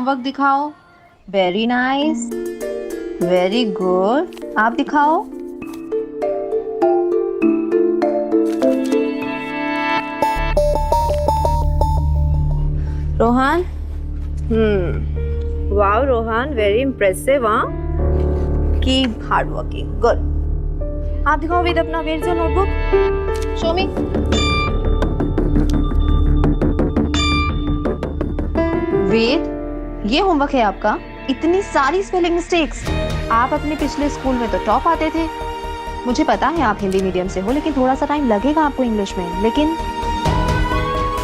Homework दिखाओ। Very nice, very good. आप दिखाओ। Rohan. Wow Rohan, very impressive. हाँ, कीप हार्ड वर्किंग। गुड। आप दिखाओ वेद अपना, where is your notebook? Show me. Ved, ये होमवर्क है आपका? इतनी सारी स्पेलिंग मिस्टेक्स। आप अपने पिछले स्कूल में तो टॉप आते थे। मुझे पता है आप हिंदी मीडियम से हो, लेकिन थोड़ा सा टाइम लगेगा आपको इंग्लिश में। लेकिन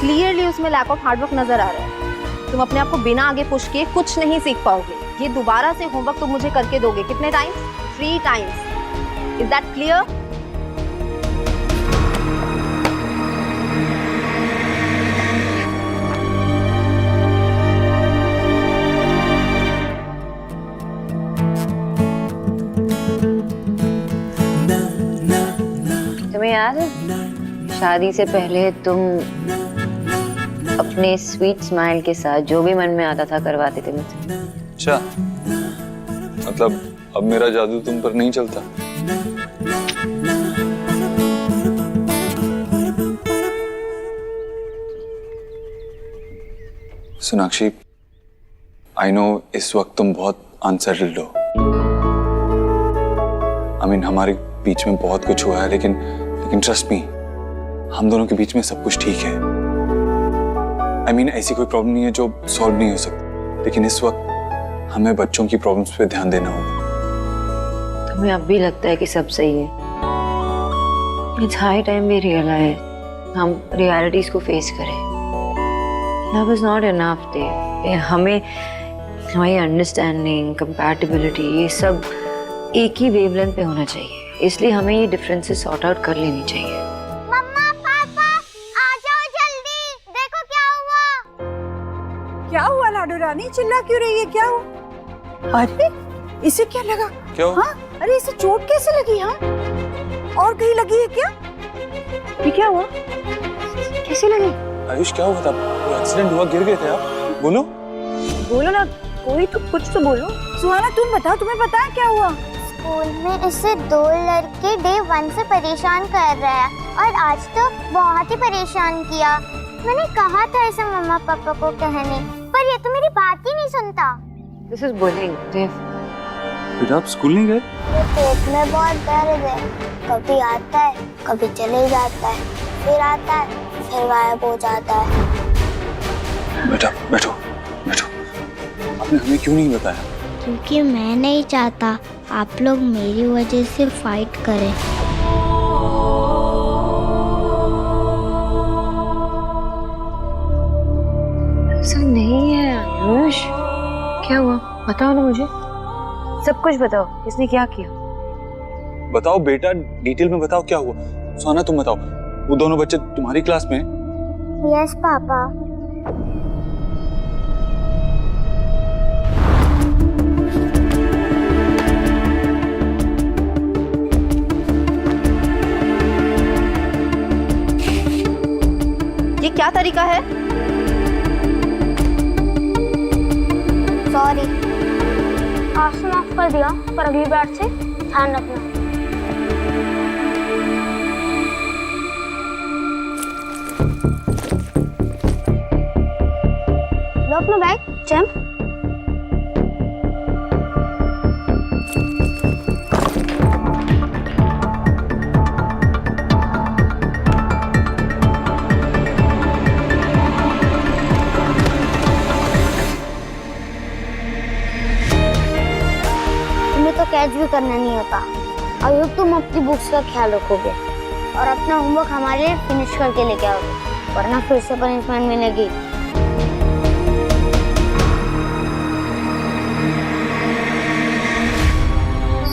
क्लियरली उसमें लैक ऑफ हार्डवर्क नजर आ रहा है। तुम अपने आप को बिना आगे पुश किए कुछ नहीं सीख पाओगे। ये दोबारा से होमवर्क तुम मुझे करके दोगे। कितने times? 3 times. Is that clear? तुम्हें याद है शादी से पहले तुम अपने स्वीट स्माइल के साथ जो भी मन में आता था करवाते थे मुझसे? अच्छा, मतलब अब मेरा जादू तुम पर नहीं चलता? सोनाक्षी, आई नो इस वक्त तुम बहुत अनसेटल्ड हो। हमारे बीच में बहुत कुछ हुआ है, लेकिन ट्रस्ट मी, हम दोनों के बीच में सब कुछ ठीक है। ऐसी कोई प्रॉब्लम नहीं है जो सॉल्व नहीं हो सकती, लेकिन इस वक्त हमें बच्चों की प्रॉब्लम्स पे ध्यान देना होगा। तुम्हें अब भी लगता है कि सब सही है? It's high time we realise, हम रियलिटीज को फेस करें। Love is not enough there. हमें हमारी अंडरस्टैंडिंग, कंपैटिबिलिटी, ये सब एक ही वेवलेंथ पे होना चाहिए। इसलिए हमें ये डिफरेंसेस सॉर्ट आउट कर लेनी चाहिए। मम्मा, पापा, आ जाओ जल्दी। देखो क्या हुआ। क्या हुआ लाडो रानी? चिल्ला क्यों रही है? क्या हुआ? अरे इसे क्या लगा? क्या हुआ? हाँ, अरे इसे चोट कैसे लगी? हाँ, और कहीं लगी है क्या? ये क्या हुआ? कैसे लगी? आयुष, क्या हुआ था? कोई एक्सीडेंट हुआ? गिर गए थे आप? बोलो बोलो ना, कोई तो कुछ तो बोलो। सुहाना तुम बताओ, तुम्हें पता है क्या हुआ? स्कूल में इससे 2 लड़के डे 1 से परेशान कर रहे हैं और आज तो बहुत ही परेशान किया। मैंने कहा था इसे मम्मा पापा को कहने, पर ये तो मेरी बात ही नहीं सुनता। This is bullying. बेटा, आप स्कूल नहीं गए? पेट में बहुत दर्द है। कभी आता है, कभी चले जाता है, फिर आता है, फिर गायब हो जाता है। बेटा बैठो बैठो। आपने हमें क्यों नहीं बताया? क्योंकि मैं नहीं चाहता आप लोग मेरी वजह से फाइट करें। ऐसा नहीं है आयुष। क्या हुआ? बताओ ना मुझे, सब कुछ बताओ। इसने क्या किया? बताओ बेटा, डिटेल में बताओ क्या हुआ। सोना तुम बताओ, वो दोनों बच्चे तुम्हारी क्लास में? Yes papa. ये क्या तरीका है? सॉरी, आज तो माफ कर दिया, पर अगली बार से ध्यान रखना। लो अपना बैग, जंप। तो कैच भी करना नहीं होता। और तुम अपनी बुक्स का ख्याल रखोगे और अपना होमवर्क हमारे लिए फिनिश करके लेके आओगे, वरना फिर से पनिशमेंट मिलेगी।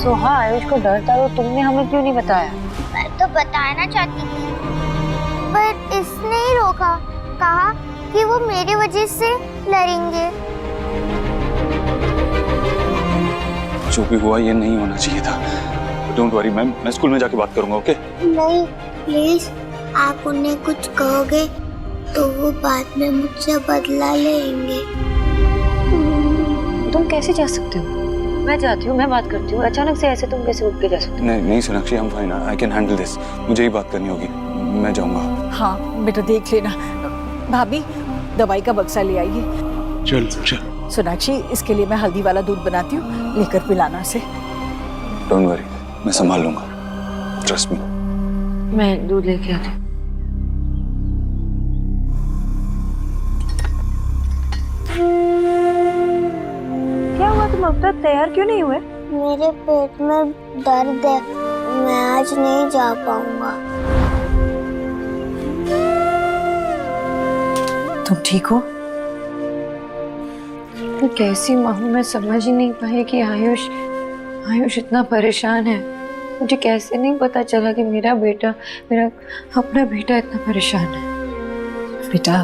सोहा, आयुष को डर था तो तुमने हमें क्यों नहीं बताया? मैं तो बताना चाहती थी, पर इसने ही रोका। कहा कि वो मेरी वजह से लड़ेंगे। जो भी हुआ ये नहीं होना चाहिए था। डोंट वरी, मैं स्कूल में जाके बात करूंगा। ओके? नहीं प्लीज, आप उन्हें कुछ कहोगे तो वो बाद में मुझसे बदला लेंगे। कैसे जा सकते हो? मैं जाती हूँ, मैं बात करती हूँ, अचानक से ऐसे तुम कैसे उठ के जा सकते हो? नहीं नहीं Sonakshi, I'm fine. I can handle this. मुझे ही बात करनी होगी, मैं जाऊंगा। हाँ बेटा देख लेना। भाभी दवाई का बक्सा ले आइए। चल चल। सोनाक्षी इसके लिए मैं हल्दी वाला दूध बनाती हूँ, लेकर पिलाना से। Don't worry, मैं संभाल लूंगा। Trust me. मैं दूध लेके आती हूँ। क्या हुआ, तुम अब तक तैयार क्यों नहीं हुए? मेरे पेट में दर्द है, मैं आज नहीं जा पाऊंगा। तुम ठीक हो? मैं कैसी माँ हूँ, मैं समझ ही नहीं पाई कि आयुष इतना परेशान है। मुझे कैसे नहीं पता चला कि मेरा अपना बेटा इतना परेशान है। बेटा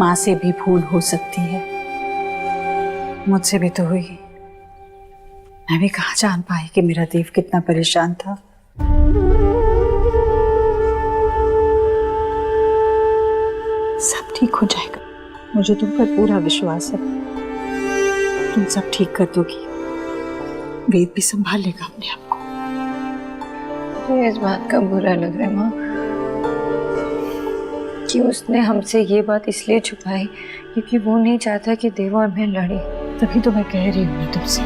माँ से भी भूल हो सकती है, मुझसे भी तो हुई। मैं भी कहाँ जान पाई कि मेरा देव कितना परेशान था। सब ठीक हो जाएगा, मुझे तुम पर पूरा विश्वास है। तुम सब ठीक कर दोगी, वेद भी संभाल लेगा अपने आप को। मुझे इस बात का बुरा लग रहा है माँ कि उसने हमसे ये बात इसलिए छुपाई क्योंकि वो नहीं चाहता कि देव और मैं लड़े। तभी तो मैं कह रही हूँ ना तुमसे,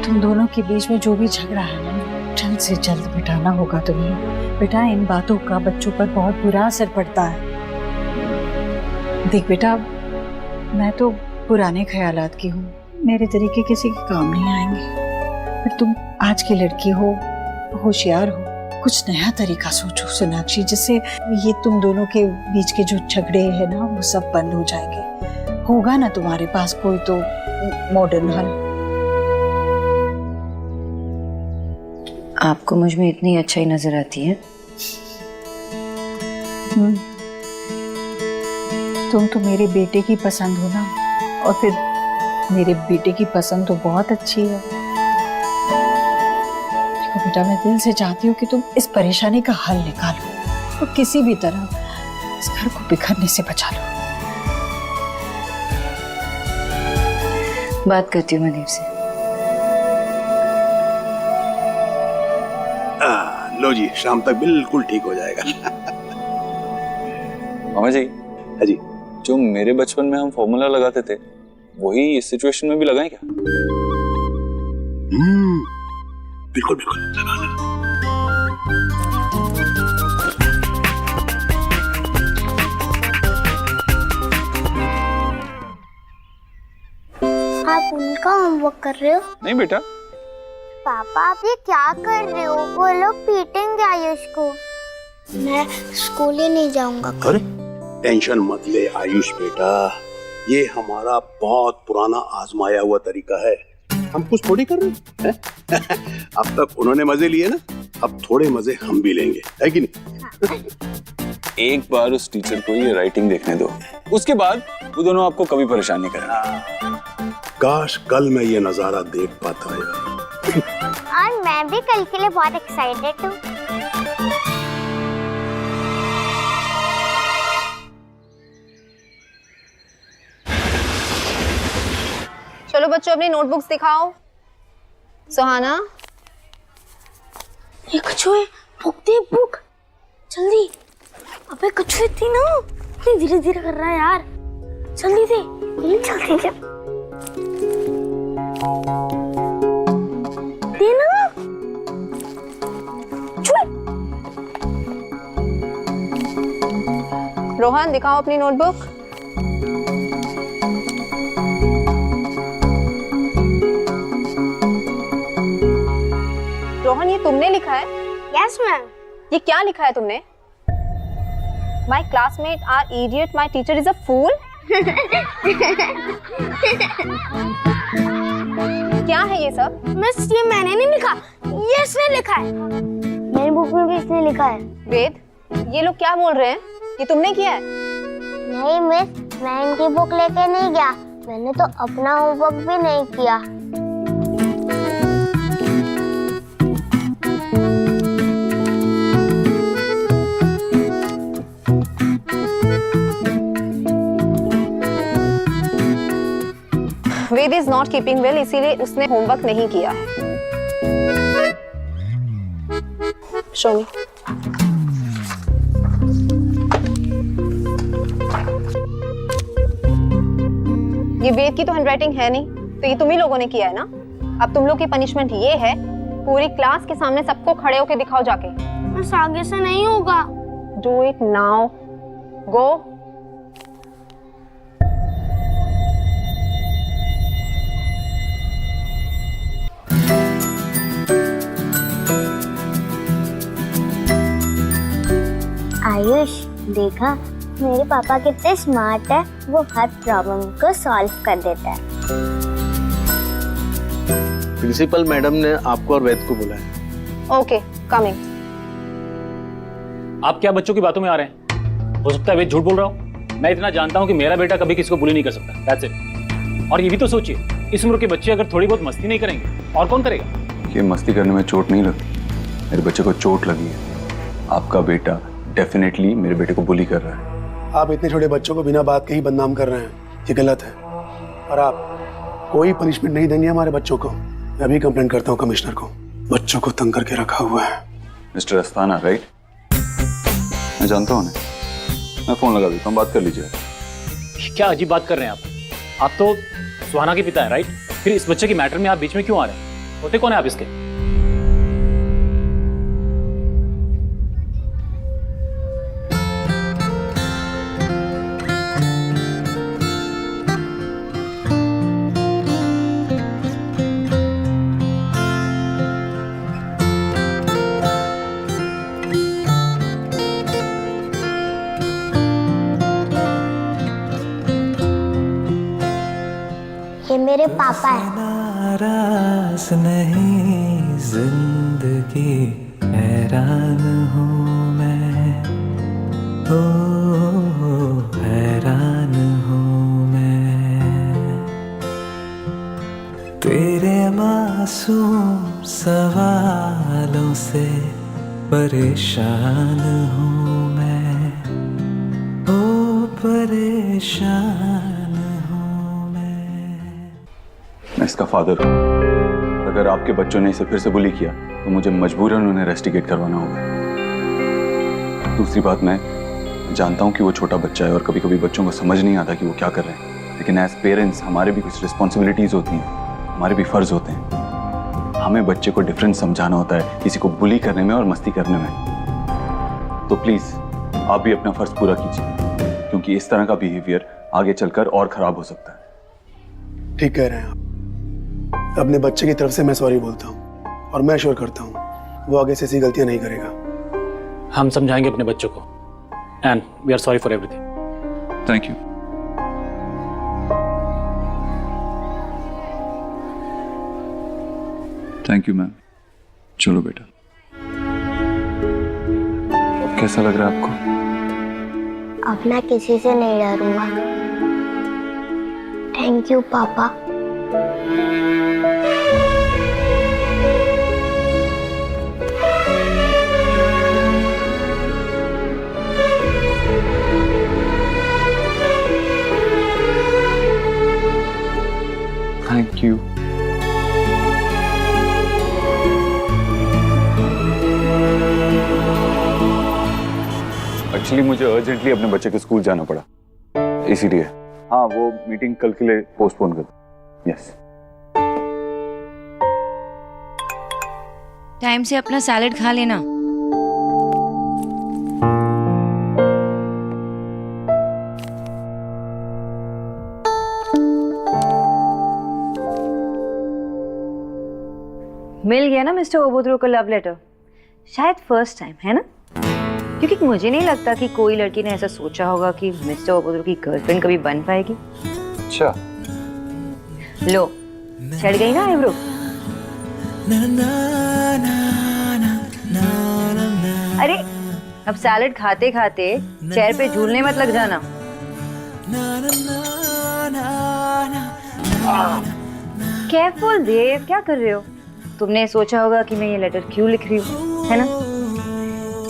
तुम दोनों के बीच में जो भी झगड़ा है ना, जल्द से जल्द मिटाना होगा तुम्हें। बेटा इन बातों का बच्चों पर बहुत बुरा असर पड़ता है। देख बेटा, मैं तो पुराने ख्यालात की हूँ, मेरे तरीके किसी के काम नहीं आएंगे। पर तुम आज की लड़की हो, होशियार हो, कुछ नया तरीका सोचो सोनाक्षी, जिससे ये तुम दोनों के बीच के जो झगड़े हैं ना वो सब बंद हो जाएंगे। होगा ना तुम्हारे पास कोई तो मॉडर्न हल? आपको मुझ में इतनी अच्छाई नजर आती है? तुम तो मेरे बेटे की पसंद हो ना, और फिर मेरे बेटे की पसंद तो बहुत अच्छी है। देखो बेटा, मैं दिल से चाहती हूँ कि तुम इस परेशानी का हल निकालो और किसी भी तरह इस घर को बिखरने से बचा लो। बात करती हूँ मैं देव से। लो जी, शाम तक बिल्कुल ठीक हो जाएगा। मामा जी, हाँ जी। जो मेरे बचपन में हम फॉर्मूला लगाते थे वही इस सिचुएशन में भी लगाएं क्या? बिल्कुल बिल्कुल लगाना। आप उनका होमवर्क कर रहे हो? नहीं बेटा। पापा आप ये क्या कर रहे हो? वो लोग पीटेंगे आयुष को। मैं स्कूल ही नहीं जाऊंगा। अरे टेंशन मत ले आयुष बेटा, ये हमारा बहुत पुराना आजमाया हुआ तरीका है। हम कुछ थोड़ी कर रहे हैं। अब तक उन्होंने मजे लिए ना, अब थोड़े मजे हम भी लेंगे, है कि नहीं? एक बार उस टीचर को ये राइटिंग देखने दो, उसके बाद वो दोनों आपको कभी परेशान नहीं करेंगे। काश कल मैं ये नजारा देख पाता यार। और मैं भी कल के लिए बहुत एक्साइटेड हूँ। चलो बच्चों अपनी नोटबुक्स दिखाओ। सुहाना, ये कछुए, बुक दे बुक, जल्दी। अबे कछुए थी ना, इतनी धीरे धीरे कर रहा है यार, जल्दी दे, जल्दी दे। देना। रोहन दिखाओ अपनी नोटबुक। रोहन, ये तुमने लिखा है? Yes ma'am. ये क्या लिखा है तुमने? My classmate are idiot, my teacher is a fool. क्या है ये सब? मिस ये मैंने नहीं लिखा, ये इसने लिखा है। मेरी बुक में भी इसने लिखा है। वेद, ये लोग क्या बोल रहे हैं? ये तुमने किया है? नहीं मिस, मैं इनकी बुक लेके नहीं गया, मैंने तो अपना होमवर्क भी नहीं किया। वेद इज नॉट कीपिंग वेल, इसीलिए उसने होमवर्क नहीं किया है। शो मी। ये वेद की तो हैंडराइटिंग है नहीं, तो ये तुम ही लोगों ने किया है ना। अब तुम लोग की पनिशमेंट ये है, पूरी क्लास के सामने सबको खड़े होके दिखाओ जाके। बस आगे से नहीं होगा। डू इट नाउ, गो। आयुष देखा, मेरे पापा कितने स्मार्ट है, वो हर प्रॉब्लम को सॉल्व कर देता है। प्रिंसिपल मैडम ने आपको और वैद को बुलाया। Okay, coming. आप क्या बच्चों की बातों में आ रहे हैं? हो सकता है वेद झूठ बोल रहा हूँ। मैं इतना जानता हूँ कि मेरा बेटा कभी किसी को बुली नहीं कर सकता। That's it. और ये भी तो सोचिए, इस उम्र के बच्चे अगर थोड़ी बहुत मस्ती नहीं करेंगे और कौन करेगा? ये मस्ती करने में चोट नहीं लगती, मेरे बच्चे को चोट लगी है। आपका बेटा डेफिनेटली मेरे बेटे को बुली कर रहा है। आप इतने छोटे बच्चों को बिना बात के ही बदनाम कर रहे हैं, ये गलत है। और आप कोई पनिशमेंट नहीं देंगे हमारे बच्चों को। मैं अभी कंप्लेंट करता हूँ कमिश्नर को, बच्चों को तंग करके रखा हुआ है। Mister Asthana, right? मैं जानता हूँ, मैं फोन लगा देता हूँ, बात कर लीजिए। क्या अजीब बात कर रहे हैं आप? आप तो सुहाना के पिता है, राइट? फिर इस बच्चे के मैटर में आप बीच में क्यों आ रहे हैं? होते कौन है आप इसके? ये मेरे पापा है। नाराज नहीं जिंदगी, हैरान हूँ मैं, ओ हैरान हूँ मैं, तेरे मासूम सवालों से परेशान हूँ मैं, ओ परेशान। मैं इसका फादर हूँ। अगर आपके बच्चों ने इसे फिर से बुली किया तो मुझे मजबूरन उन्हें रेस्टिकेट करवाना होगा। दूसरी बात, मैं जानता हूँ कि वो छोटा बच्चा है और कभी कभी बच्चों को समझ नहीं आता कि वो क्या कर रहे हैं, लेकिन एज पेरेंट्स हमारे भी कुछ रिस्पॉन्सिबिलिटीज होती हैं, हमारे भी फर्ज होते हैं। हमें बच्चे को डिफरेंस समझाना होता है, किसी को बुली करने में और मस्ती करने में। तो प्लीज आप भी अपना फर्ज पूरा कीजिए, क्योंकि इस तरह का बिहेवियर आगे चलकर और खराब हो सकता है। ठीक कह रहे हैं आप। अपने बच्चे की तरफ से मैं सॉरी बोलता हूँ और मैं श्योर करता हूँ वो आगे से ऐसी गलतियां नहीं करेगा। हम समझाएंगे अपने बच्चों को, and we are sorry for everything. Thank you. Thank you ma'am. चलो बेटा, अब कैसा लग रहा है आपको? अब मैं किसी से नहीं डरूंगा। थैंक यू पापा। Thank you. एक्चुअली मुझे अर्जेंटली अपने बच्चे के स्कूल जाना पड़ा, इसीलिए। हाँ, वो मीटिंग कल के लिए पोस्टपोन कर दो। यस। टाइम से अपना सैलेड खा लेना। मिल गया ना मिस्टर ओबोद्रो का लव लेटर? शायद फर्स्ट टाइम, है ना? क्योंकि मुझे नहीं लगता कि कोई लड़की ने ऐसा सोचा होगा कि मिस्टर ओबोद्रो की गर्लफ्रेंड कभी बन पाएगी। अच्छा, लो, चढ़ गई ना आईब्रो? अरे अब सैलेड खाते खाते चेयर पे झूलने मत लग जाना। केयरफुल देव, क्या कर रहे हो? तुमने सोचा होगा कि मैं ये लेटर क्यों लिख रही हूँ, है ना?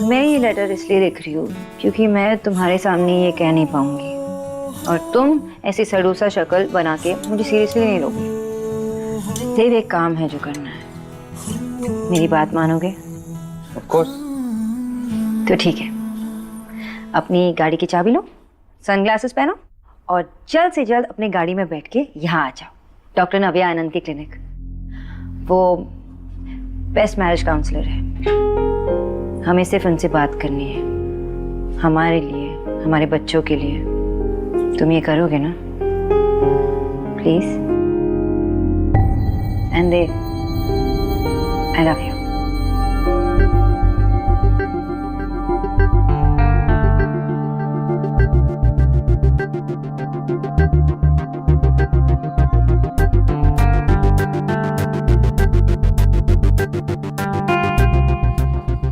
मैं ये लेटर इसलिए लिख रही हूँ क्योंकि मैं तुम्हारे सामने ये कह नहीं पाऊंगी, और तुम ऐसी सड़ूसा शक्ल बना के मुझे सीरियसली नहीं लोगी। सिर्फ एक काम है जो करना है, मेरी बात मानोगे? Of course. तो ठीक है, अपनी गाड़ी की चाबी लो, सनग्लासेस पहनो और जल्द से जल्द अपनी गाड़ी में बैठ के यहाँ आ जाओ। डॉक्टर नव्या आनंद की क्लिनिक, वो बेस्ट मैरिज काउंसलर है। हमें सिर्फ उनसे बात करनी है, हमारे लिए, हमारे बच्चों के लिए। तुम ये करोगे ना please? And they, I love you.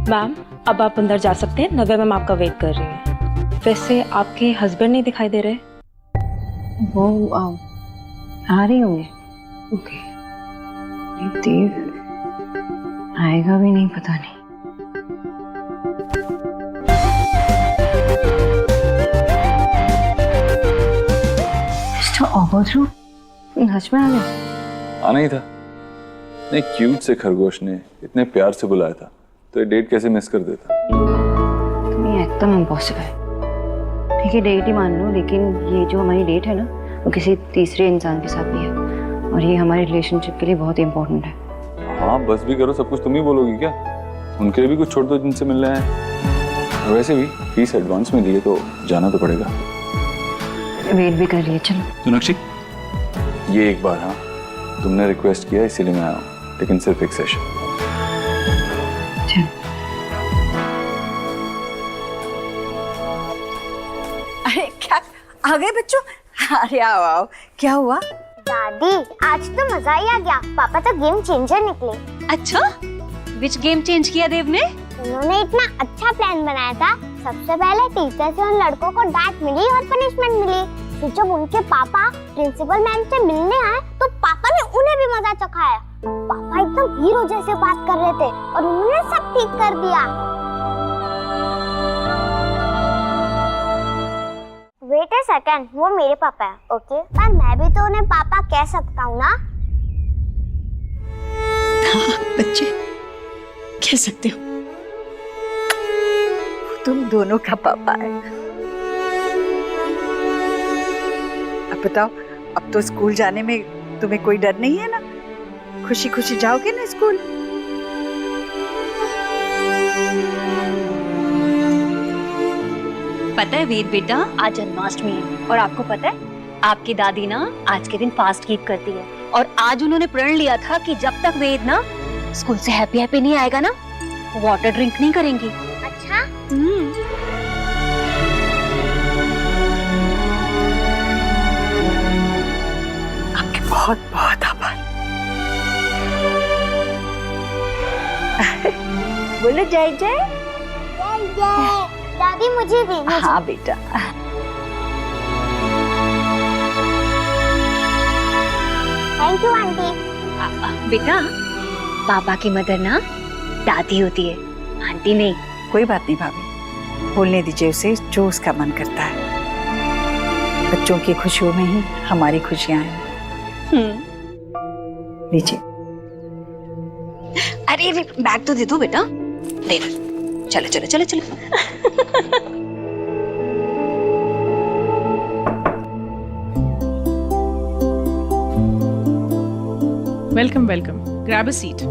Ma'am अब आप अंदर जा सकते हैं, नव्या मैम आपका वेट कर रही है। वैसे आपके हस्बैंड नहीं दिखाई दे रहे? वो आ रही होंगे। ओके, देव आएगा भी नहीं, पता नहीं। हर्ष में आ गए? आना ही था। इतने क्यूट से खरगोश ने इतने प्यार से बुलाया था, तो ये डेट कैसे मिस कर देता? तुम्हें एकदम इम्पॉसिबल। ठीक है, डेट ही मान लो, लेकिन ये जो हमारी डेट है ना, वो किसी तीसरे इंसान के साथ भी है, और ये हमारे रिलेशनशिप के लिए बहुत इंपॉर्टेंट है। हाँ, बस भी करो, सब कुछ तुम ही बोलोगी क्या? उनके लिए भी कुछ छोड़ दो जिनसे मिलना है। वैसे भी फीस एडवांस में दिए तो जाना तो पड़ेगा। वेट भी कर रही है, चलो। सोनाक्षी, ये एक बार, हाँ तुमने रिक्वेस्ट किया इसीलिए मैं आया हूँ, लेकिन सिर्फ एक सेशन। अरे क्या आ गए बच्चों? अरे आओ आओ, क्या हुआ? दादी आज तो मजा ही आ गया, पापा तो गेम चेंजर निकले। अच्छा, विच गेम चेंज किया देव ने? उन्होंने इतना अच्छा प्लान बनाया था। सबसे पहले टीचर से उन लड़कों को डांट मिली और पनिशमेंट मिली। फिर जब उनके पापा प्रिंसिपल मैम से मिलने आए तो पापा ने उन्हें भी मजा चखाया। पापा एकदम हीरो जैसे बात कर रहे थे और उन्होंने सब ठीक कर दिया। वेट अ सेकंड, वो मेरे पापा है, ओके? पर मैं भी तो उन्हें पापा कह सकता हूँ ना? हाँ बच्चे, कह सकते हो। तुम दोनों का पापा है। अब बताओ, अब तो स्कूल जाने में तुम्हें कोई डर नहीं है ना? खुशी खुशी जाओगे ना स्कूल? पता है वेद बेटा, आज जन्माष्टमी है और आपको पता है आपकी दादी ना आज के दिन फास्ट कीप करती है, और आज उन्होंने प्रण लिया था कि जब तक वेद ना स्कूल से हैप्पी हैप्पी नहीं आएगा ना, वाटर ड्रिंक नहीं करेंगी। अच्छा? आपके बहुत बहुत आभार। बोलो जय जय। जय जय। दादी मुझे भी। हाँ बेटा। Thank you aunty. बेटा, पापा की मदर ना दादी होती है, आंटी नहीं। कोई बात नहीं भाभी, बोलने दीजिए उसे जो उसका मन करता है। बच्चों की खुशियों में ही हमारी खुशियां हैं। लीजिए। अरे बैग तो दे दो बेटा, दे दो। चलो चलो चलो चलो। Welcome, welcome. Grab a seat.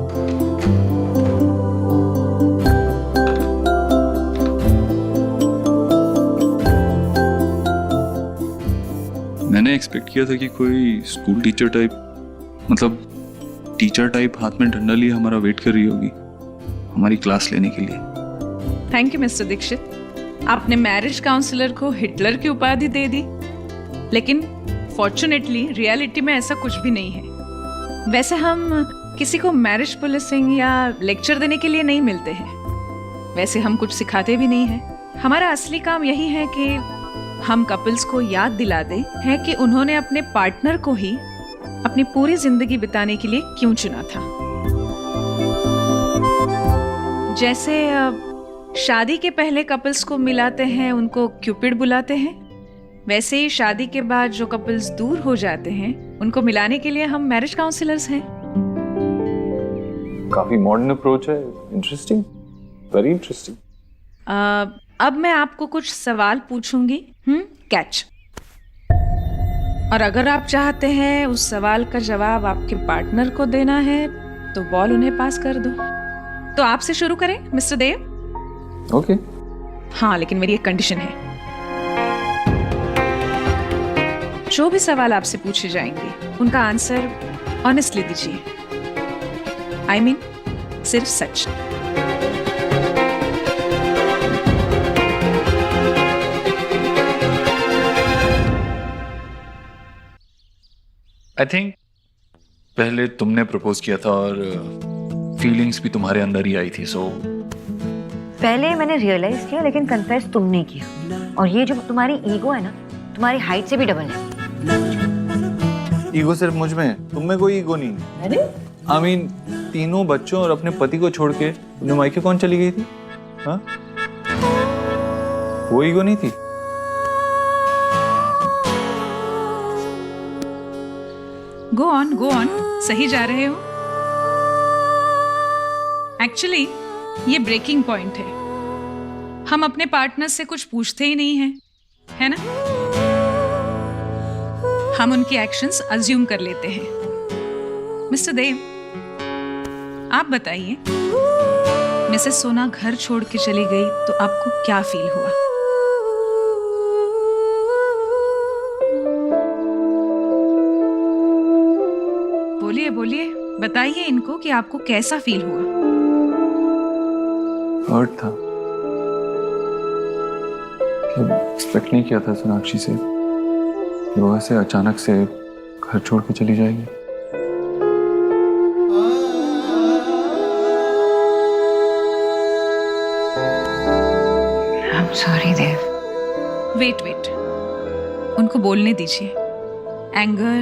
मैंने एक्सपेक्ट किया था कि कोई स्कूल टीचर टाइप, मतलब टीचर टाइप हाथ में डंडा लिए हमारा वेट कर रही होगी हमारी क्लास लेने के लिए। Thank you mister Dikshit. आपने मैरिज काउंसलर को हिटलर की उपाधि दे दी, लेकिन फॉर्चुनेटली रियलिटी में ऐसा कुछ भी नहीं है। वैसे हम किसी को मैरिज पुलिसिंग या लेक्चर देने के लिए नहीं मिलते हैं। वैसे हम कुछ सिखाते भी नहीं हैं। हमारा असली काम यही है कि हम कपल्स को याद दिला दें है कि उन्होंने अपने पार्टनर को ही अपनी पूरी जिंदगी बिताने के लिए क्यों चुना था। जैसे शादी के पहले कपल्स को मिलाते हैं, उनको क्यूपिड बुलाते हैं, वैसे ही शादी के बाद जो कपल्स दूर हो जाते हैं उनको मिलाने के लिए हम मैरिज काउंसलर्स हैं। काफी मॉडर्न अप्रोच है, इंटरेस्टिंग, वेरी इंटरेस्टिंग। अब मैं आपको कुछ सवाल पूछूंगी, कैच। और अगर आप चाहते हैं उस सवाल का जवाब आपके पार्टनर को देना है तो बॉल उन्हें पास कर दो। तो आपसे शुरू करें मिस्टर देव? ओके। हाँ, लेकिन मेरी एक कंडीशन है। जो भी सवाल आपसे पूछे जाएंगे उनका आंसर ऑनेस्टली दीजिए। I mean, सिर्फ सच। आई थिंक पहले तुमने प्रपोज किया था और फीलिंग्स भी तुम्हारे अंदर ही आई थी, सो पहले मैंने रियलाइज किया लेकिन कन्फेस तुमने किया। और ये जो तुम्हारी ईगो है ना, तुम्हारी हाइट से भी डबल है। ईगो सिर्फ मुझ में, तुम में कोई ईगो नहीं। अरे आई मीन, तीनों बच्चों और अपने पति को छोड़ के तुमने मायके कौन चली गई थी? हाँ, वो ईगो नहीं थी? गो ऑन, सही जा रहे हो। एक्चुअली ये ब्रेकिंग पॉइंट है। हम अपने पार्टनर से कुछ पूछते ही नहीं हैं, है ना? हम उनकी एक्शंस अज्यूम कर लेते हैं। मिस्टर देव, आप बताइए, मिसेस सोना घर छोड़ के चली गई तो आपको क्या फील हुआ? बोलिए, बताइए इनको कि आपको कैसा फील हुआ? हर्ट था। एक्सपेक्ट नहीं किया था सोनाक्षी से कि वो ऐसे अचानक से घर छोड़ के चली जाएगी। I'm sorry, Dev. वेट, उनको बोलने दीजिए। Anger,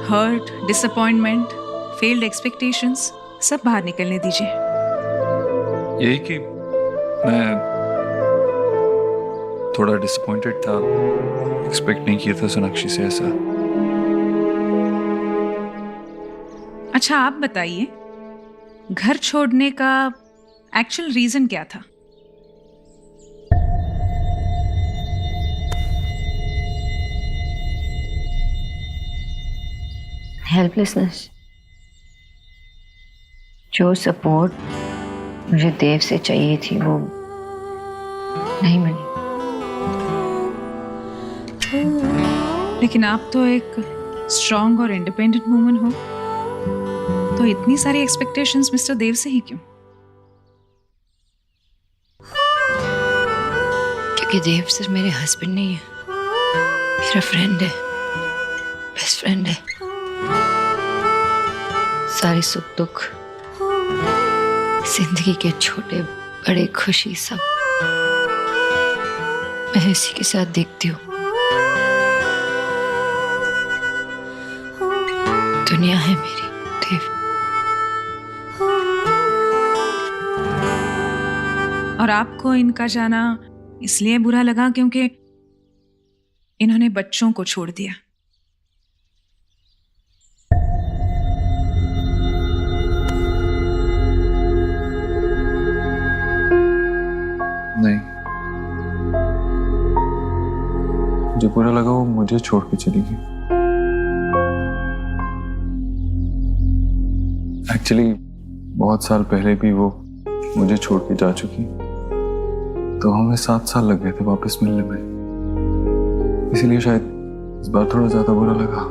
hurt, disappointment, failed expectations सब बाहर निकलने दीजिए। यही कि मैं थोड़ा डिसअपॉइंटेड था, एक्सपेक्ट नहीं किया था सोनाक्षी से ऐसा। अच्छा, आप बताइए, घर छोड़ने का एक्चुअल रीजन क्या था? हेल्पलेसनेस। जो सपोर्ट मुझे देव से चाहिए थी वो नहीं मिली। लेकिन आप तो एक स्ट्रॉन्ग और इंडिपेंडेंट वुमन हो, तो इतनी सारी एक्सपेक्टेशंस मिस्टर देव से ही क्यों? क्योंकि देव सिर्फ मेरे हस्बैंड नहीं है, मेरा फ्रेंड है, बेस्ट फ्रेंड है। सारी सुख दुख, जिंदगी के छोटे बड़े खुशी सब मैं इसी के साथ देखती हूँ। दुनिया है मेरी देव। और आपको इनका जाना इसलिए बुरा लगा क्योंकि इन्होंने बच्चों को छोड़ दिया। नहीं, जो बुरा लगा वो मुझे छोड़ के चली गई। एक्चुअली बहुत साल पहले भी वो मुझे छोड़ के जा चुकी, तो हमें 7 साल लग गए थे वापस मिलने में। इसीलिए शायद इस बार थोड़ा ज्यादा बुरा लगा।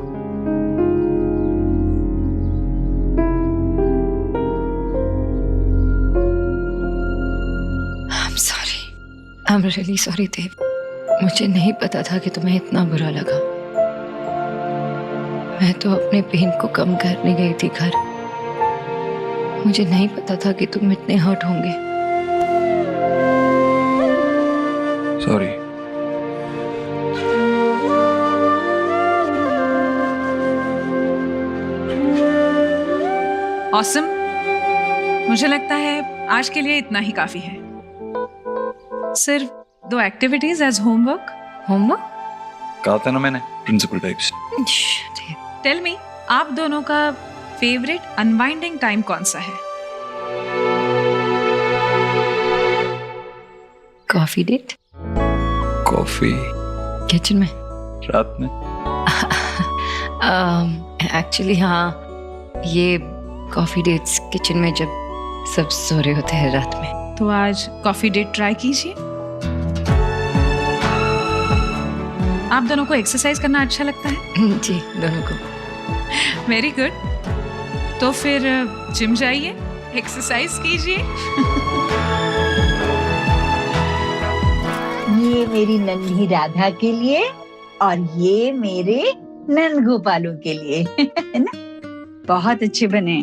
I'm really sorry देव। मुझे नहीं पता था कि तुम्हें इतना बुरा लगा। मैं तो अपने पेन को कम करने गई थी घर। मुझे नहीं पता था कि तुम इतने हर्ट होंगे। सॉरी। ऑसम। मुझे लगता है आज के लिए इतना ही काफी है। सिर्फ 2 एक्टिविटीज एज होमवर्क। होमवर्क? कहा था ना मैंने, प्रिंसिपल टाइप्स। टेल मी, आप दोनों का फेवरेट अनवाइंडिंग टाइम कौन सा है? कॉफी डेट कॉफी किचन में रात में। एक्चुअली हाँ, ये कॉफी डेट्स किचन में जब सब सो रहे होते हैं रात में। तो आज कॉफी डेट ट्राई कीजिए। आप दोनों को एक्सरसाइज करना अच्छा लगता है? जी, दोनों को। Very good. तो फिर जिम जाइए, एक्सरसाइज कीजिए। ये मेरी नन्ही राधा के लिए और ये मेरे नंद गोपालों के लिए, है ना? बहुत अच्छे बने।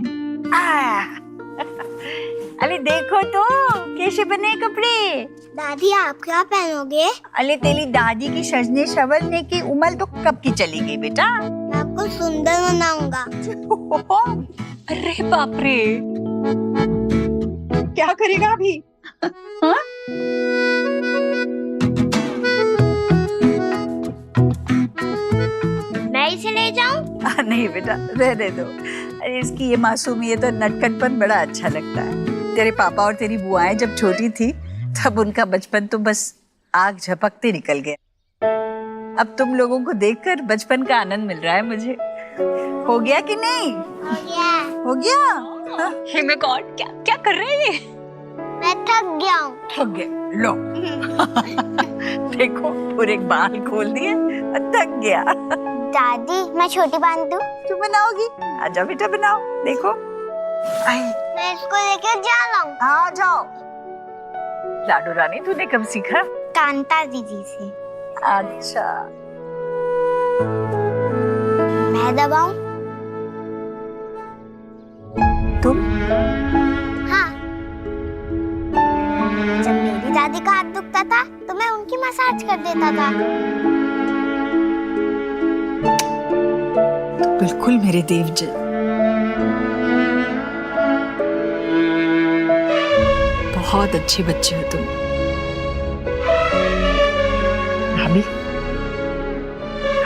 अरे देखो तो कैसे बने कपड़े। दादी आप क्या पहनोगे? अरे तेरी दादी की सजने संवरने की उम्र तो कब की चली गई बेटा। मैं आपको सुंदर बनाऊंगा। अरे बाप रे, क्या करेगा अभी? हाँ? मैं इसे ले जाऊं? नहीं बेटा, रहने दो। अरे इसकी ये मासूमियत और नटखटपन बड़ा अच्छा लगता है। तेरे पापा और तेरी बुआएं जब छोटी थी तब उनका बचपन तो बस आग झपकते निकल गया। अब तुम लोगों को देखकर बचपन का आनंद मिल रहा है मुझे। हो गया कि नहीं? हो गया। हो गया? हे माय गॉड, क्या क्या कर रहे हैं ये? मैं थक गया हूँ। थक गए? लो देखो, पूरे बाल खोल दिए और थक गया। दादी मैं छोटी बांध दूं? तू बनाओगी? आजा बेटा बनाओ। देखो मैं इसको लेकर जा रहा हूँ। आ जाओ। लाडू रानी तूने कब सीखा? कांता दीदी से। अच्छा, मैं दबाऊं? तुम? हाँ। जब मेरी दादी का हाथ दुखता था तो मैं उनकी मसाज कर देता था। बिल्कुल मेरे देव जी। बहुत अच्छे बच्चे हो तुम। भाभी,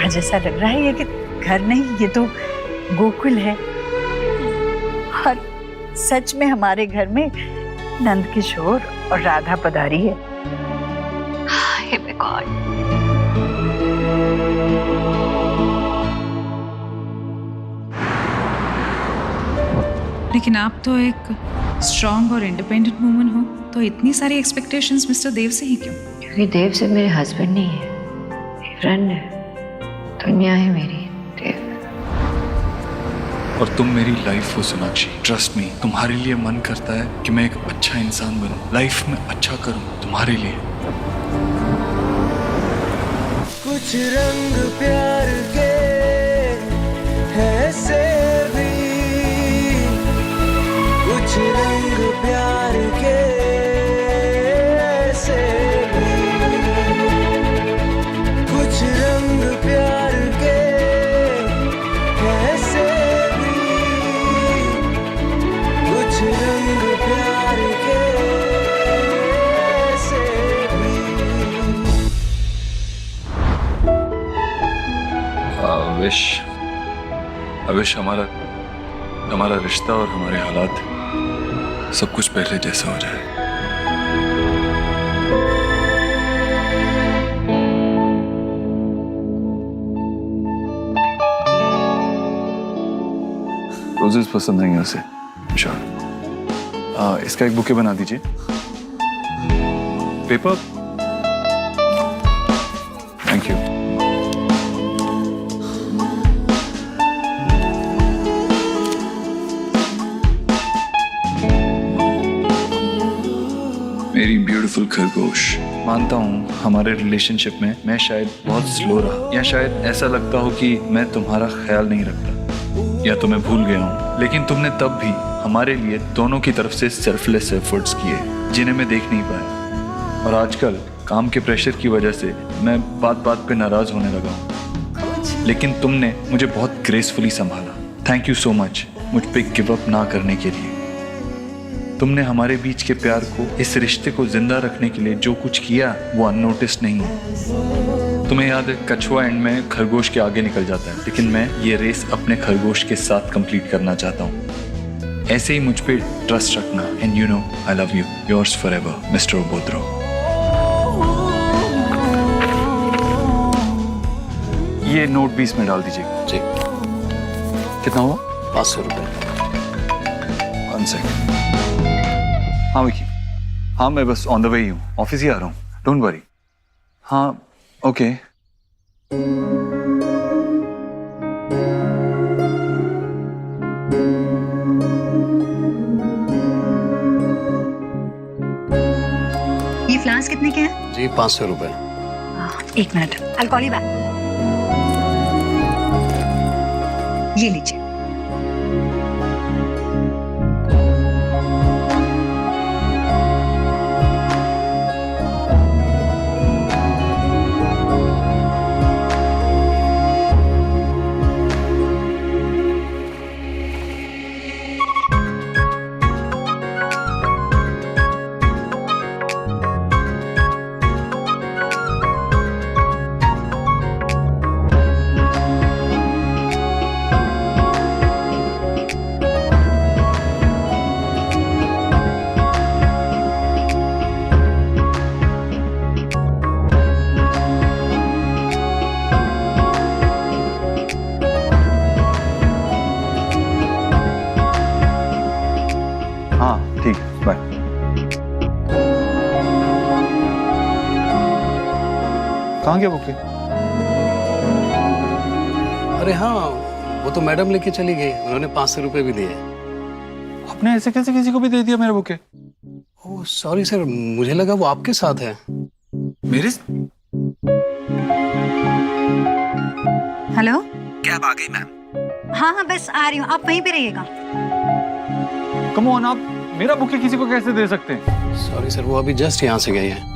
आज ऐसा लग रहा है ये कि घर नहीं, ये तो गोकुल है। और सच में हमारे घर में नंद किशोर और राधा पधारी है। Hey my God. लेकिन आप तो एक स्ट्रॉन्ग और इंडिपेंडेंट वुमन हो, तो इतनी सारी एक्सपेक्टेशंस मिस्टर देव से ही क्यों? क्योंकि देव से मेरे हस्बैंड नहीं है, फ्रेंड है, दुनिया है मेरी देव। और तुम मेरी लाइफ हो सोनाक्षी, ट्रस्ट मी। तुम्हारे लिए मन करता है कि मैं एक अच्छा इंसान बनूं, लाइफ में अच्छा करूं तुम्हारे लिए। कुछ रंग प्यार के ऐसे भी, कुछ रंग प्यार के ऐसे भी, कुछ रंग प्यार के ऐसे भी, कुछ रंग प्यार के ऐसे भी। I wish हमारा रिश्ता और हमारे हालात सब कुछ पहले जैसा हो जाए। रोजेस पसंद नहीं है उसे, श्योर। इसका एक बुके बना दीजिए। पेपर। Thank you. मेरी ब्यूटीफुल खरगोश, मानता हूँ हमारे रिलेशनशिप में मैं शायद बहुत स्लो रहा, या शायद ऐसा लगता हो कि मैं तुम्हारा ख्याल नहीं रखता, या तो मैं भूल गया हूँ। लेकिन तुमने तब भी हमारे लिए दोनों की तरफ से सेल्फलेस एफर्ट्स किए जिन्हें मैं देख नहीं पाया। और आजकल काम के प्रेशर की वजह से मैं बात बात पे नाराज होने लगा हूँ, लेकिन तुमने मुझे बहुत ग्रेसफुली संभाला। थैंक यू सो मच मुझ पे गिव अप ना करने के लिए। तुमने हमारे बीच के प्यार को, इस रिश्ते को जिंदा रखने के लिए जो कुछ किया वो अननोटिस्ड नहीं है। तुम्हें याद है कछुआ एंड में खरगोश के आगे निकल जाता है, लेकिन मैं ये रेस अपने खरगोश के साथ कंप्लीट करना चाहता हूँ। ऐसे ही मुझ पे ट्रस्ट रखना। And you know I love you, yours forever mister Obodro. ये नोट भी इसमें डाल दीजिएगा। जी। कितना हुआ? 500 रुपए। 1 सेकंड। हाँ विकी, हाँ मैं बस ऑन द वे ही हूँ, ऑफिस ही आ रहा हूँ, डोंट वरी। हाँ ओके। ये फ्लावर्स कितने के हैं? जी 500 रुपए। 1 minute, I'll call you back। ये लीजिए। हाँ ठीक है, बाय। कहाँ गया बुके? अरे हाँ, वो तो मैडम लेके चली गई, उन्होंने 500 रुपए भी दिए। आपने ऐसे कैसे किसी को भी दे दिया मेरे बुके? ओह सॉरी सर, मुझे लगा वो आपके साथ है। मेरे? हेलो, क्या आ गई मैम? हाँ हाँ बस आ रही हूँ, आप वहीं पे रहिएगा। कम ऑन, आप मेरा बुके किसी को कैसे दे सकते हैं? सॉरी सर, वो अभी जस्ट यहाँ से गई है।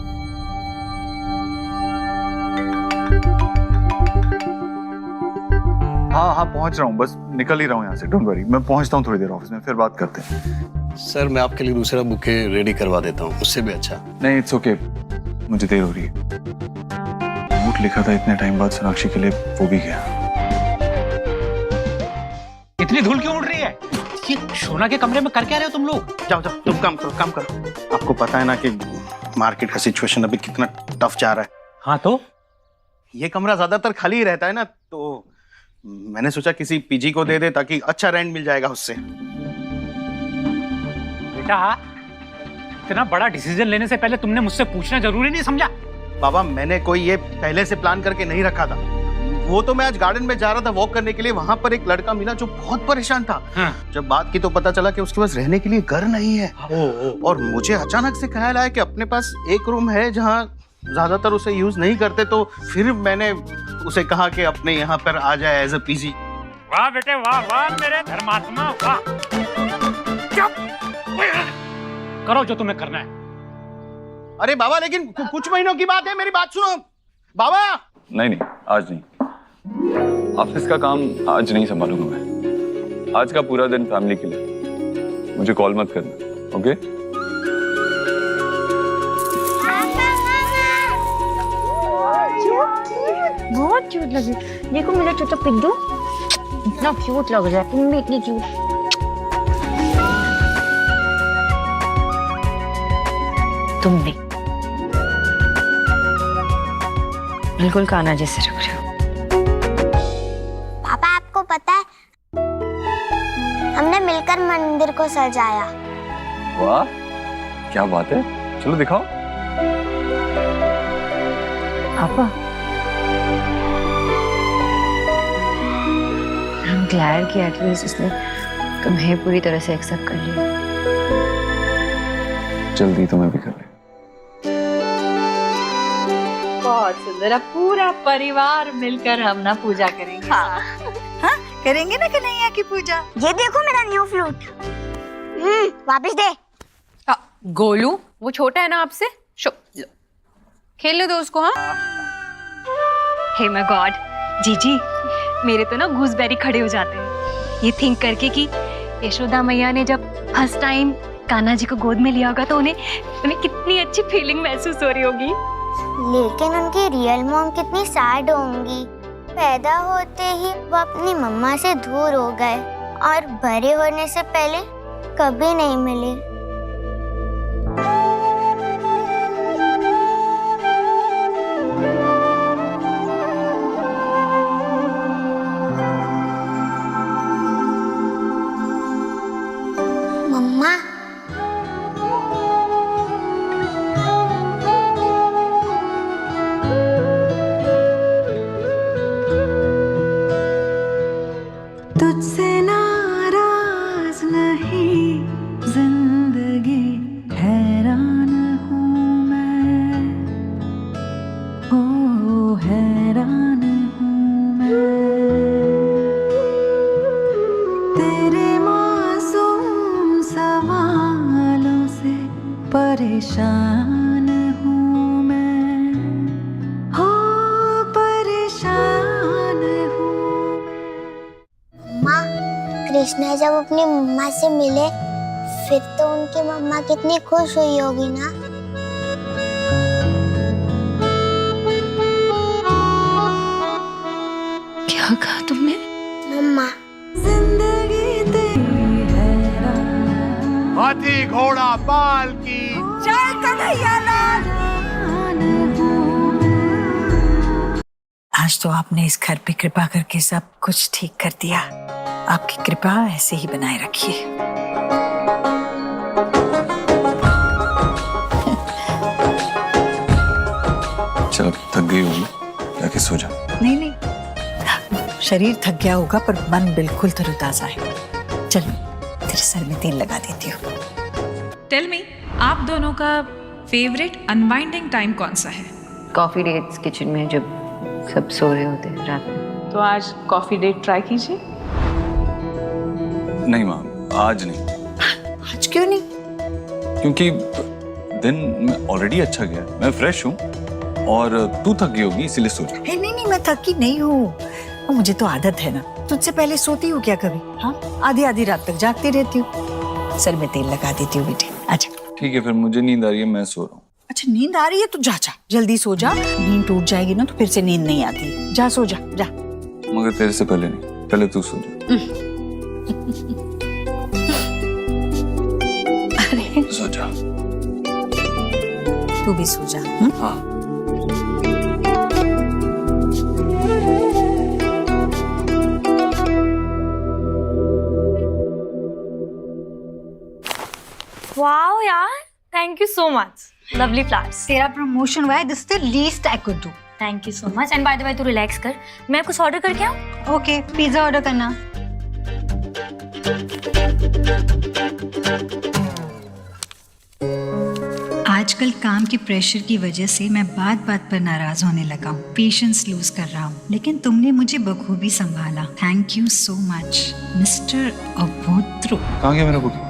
हाँ हाँ पहुंच रहा हूँ, बस निकल ही रहा हूँ यहाँ से, डोंट वरी। मैं पहुंचता हूँ थोड़ी देर ऑफिस में, फिर बात करते हैं। सर मैं आपके लिए दूसरा बुके रेडी करवा देता हूँ, उससे भी अच्छा। नहीं इट्स ओके, मुझे देर हो रही है। नोट लिखा था इतने टाइम बाद सोनाक्षी के लिए, वो भी गया। इतनी धूल क्यों उड़ रही है? ये सोना के कमरे में कर क्या रहे हो तुम लोग? जाओ जाओ, तुम काम करो, काम करो। आपको पता है ना कि मार्केट का सिचुएशन अभी कितना टफ जा रहा है। हाँ तो ये कमरा ज्यादातर खाली ही रहता है ना, तो मैंने सोचा किसी पीजी को दे दे ताकि अच्छा रेंट मिल जाएगा उससे। बेटा, इतना बड़ा डिसीजन लेने से पहले तुमने मुझसे पूछना जरूरी नहीं समझा? बाबा मैंने कोई ये पहले से प्लान करके नहीं रखा था। वो तो मैं आज गार्डन में जा रहा था वॉक करने के लिए, वहां पर एक लड़का मिला जो बहुत परेशान था। हाँ। जब बात की तो पता चला कि उसके पास रहने के लिए घर नहीं है। और मुझे अचानक से ख्याल आया कि अपने पास एक रूम है जहाँ ज्यादातर उसे यूज नहीं करते, तो फिर मैंने उसे कहा कि अपने यहाँ पर आ जाए एज अ पीजी। वाह बेटे वाह, वाह मेरे धर्मात्मा, वाह। करो जो तुम्हें करना है। अरे बाबा लेकिन कुछ महीनों की बात है, मेरी बात सुनो बाबा। नहीं नहीं, आज नहीं। ऑफिस का काम आज नहीं संभालूंगा मैं। आज का पूरा दिन फैमिली के लिए। मुझे कॉल मत करना, ओके? बहुत क्यूट लगी। देखो मेरा छोटा पिद्दू इतना क्यूट लग रहा है, तुम भी इतनी क्यूट। तुम भी बिल्कुल कान्हा जैसे लग रहे हो। पापा आपको पता है, हमने मिलकर मंदिर को सजाया। वाह क्या बात है, चलो दिखाओ। पापा, I'm glad कि एटलीस्ट उसने तुम्हें पूरी तरह से एक्सेप्ट कर लिया। जल्दी तुम्हें भी कर ले। बहुत सुंदर, अब पूरा परिवार मिलकर हम ना पूजा करेंगे। हाँ, हाँ करेंगे ना कन्हैया की पूजा। ये देखो मेरा न्यू फ्लूट। वापस दे। गोलू, वो छोटा है ना आपसे, खेलने दो उसको। हाँ हे माय गॉड, जीजी मेरे तो ना गूसबेरी खड़े हो जाते हैं ये थिंक करके कि यशोदा मैया ने जब फर्स्ट टाइम कान्हा जी को गोद में लिया होगा तो उन्हें कितनी अच्छी फीलिंग महसूस हो रही होगी। लेकिन उनकी रियल मॉम कितनी सैड होंगी। पैदा होते ही वो अपनी मम्मा से दूर हो गए और बड़े होने से पहले कभी नहीं मिले। मम्मा, तुझसे नाराज नहीं जिंदगी, हैरान हूँ मैं, ओ हैरान हूँ मैं, तेरे मासूम सवालों से परेशान हूँ मैं, हो परेशान हूँ। मम्मा, कृष्णा जब अपनी मम्मा से मिले फिर तो उनकी मम्मा कितनी खुश हुई होगी ना। क्या कहा तुमने? मम्मा, हाथी घोड़ा पाल की जय कन्हैया लाल। आज तो आपने इस घर पे कृपा करके सब कुछ ठीक कर दिया। आपकी कृपा ऐसे ही बनाए रखिए। चल थक गई होगी, जाके सो जा। नहीं नहीं, शरीर थक गया होगा पर मन बिल्कुल तरोताजा है। चलो तेरे सर में तेल लगा देती हूँ। टेल मी, आप दोनों का फेवरेट अनवाइंडिंग टाइम कौन सा है? कॉफी डेट्स किचन में जब सब सो रहे होते हैं रात में। तो आज कॉफी डेट ट्राई कीजिए। नहीं माँ, आज नहीं। आज क्यों नहीं? क्योंकि दिन ऑलरेडी अच्छा गया, मैं फ्रेश हूँ और तू थक गई होगी इसीलिए सो जा। नहीं नहीं, मैं थकी नहीं हूँ। मुझे तो आदत है ना, तुझसे पहले सोती हूँ क्या कभी? हाँ, आधी आधी रात तक जागती रहती हूँ। सर में तेल लगा देती हूँ बेटे, आजा। ठीक है, फिर मुझे नींद आ रही है, मैं सो रहा हूँ। अच्छा नींद आ रही है तो जा जा, जल्दी सो जा। नींद टूट जाएगी ना तो फिर से नींद नहीं आती। जा सो जा, जा। मगर तेरे से पहले नहीं, पहले तू सो जा। अरे सो जा। तू भी सो जा। हाँ। वाओ यार, thank you so much, lovely flowers. तेरा प्रमोशन हुआ है, this is the least I could do. Thank you so much. And by the way, तू रिलैक्स कर, मैं कुछ ऑर्डर करके आऊँ? ओके, पिज्जा ऑर्डर करना। आजकल काम के प्रेशर की वजह से मैं बात बात पर नाराज होने लगा हूँ, पेशेंस लूज कर रहा हूँ, लेकिन तुमने मुझे बखूबी संभाला। Thank you so much mister Abhodro. कहाँ गया मेरा बुके?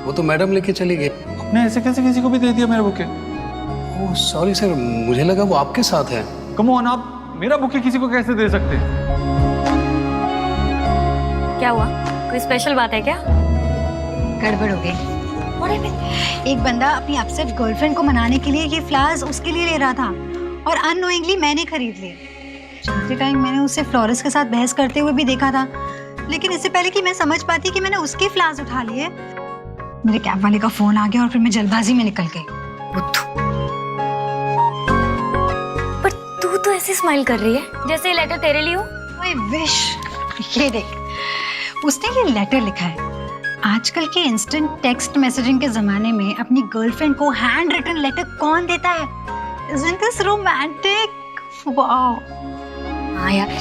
वो तो मैडम लेके चली गई। आपने ऐसे कैसे किसी को भी दे दिया मेरा बुके? ओह सॉरी सर, मुझे लगा वो आपके साथ है। कम ऑन, आप मेरा बुके किसी को कैसे दे सकते हैं? क्या हुआ, कोई स्पेशल बात है क्या? गड़बड़ हो गई। एक बंदा अपनी अपसेट गर्लफ्रेंड को मनाने के लिए ये फ्लावर्स उसके लिए ले रहा था और अननोइंगली मैंने खरीद लिए। चलते टाइम मैंने उसे फ्लोरिस्ट के साथ बहस करते हुए भी देखा था, लेकिन इससे पहले कि मैं समझ पाती कि मैंने उसके फ्लावर्स उठा लिए, मेरे कैब वाले का फोन आ गया और फिर मैं जल्दबाजी में निकल गई। पर तू तो ऐसे स्माइल कर रही है जैसे ये लेटर तेरे लिए हो। I wish. ये देख, उसने ये लेटर लिखा है। आजकल के इंस्टेंट टेक्स्ट मैसेजिंग के जमाने में अपनी गर्लफ्रेंड को हैंड रिटन लेटर कौन देता है? Isn't this romantic? Wow. हाँ यार,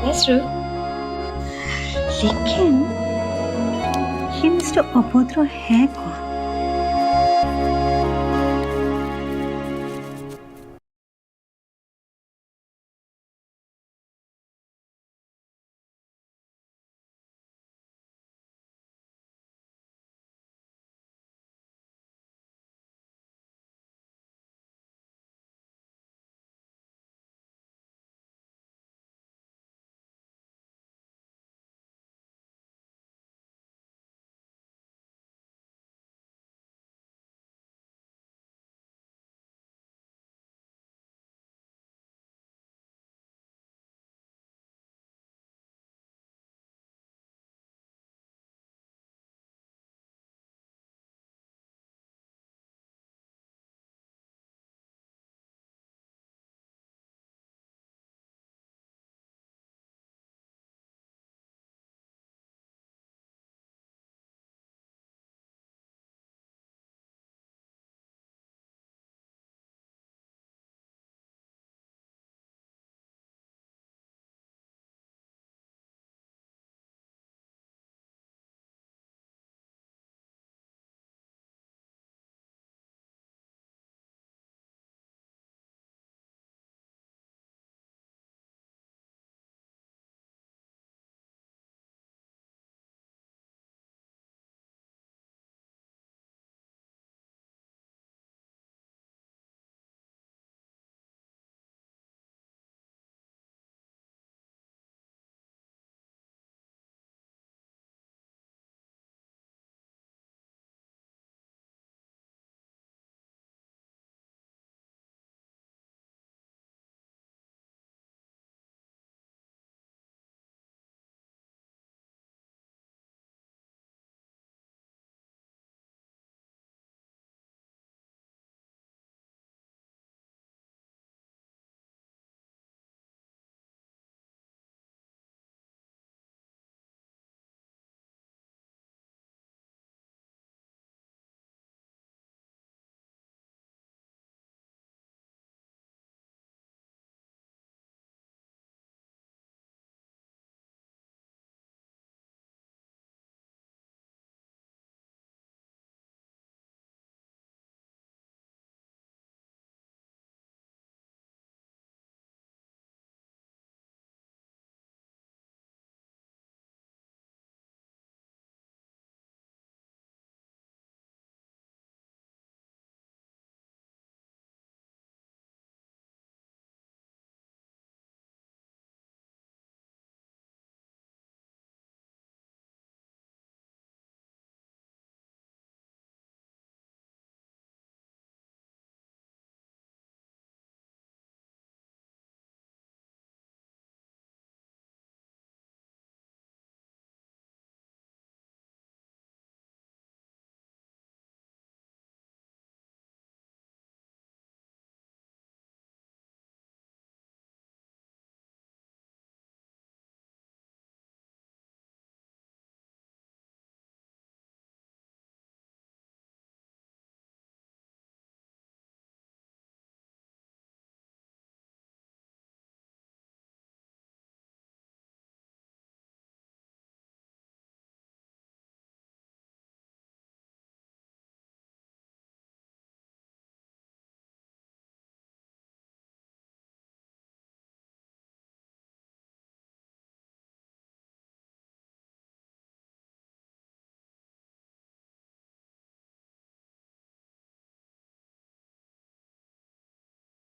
that's true. लेकिन ये मिस्टर अभोद्रो है कौन?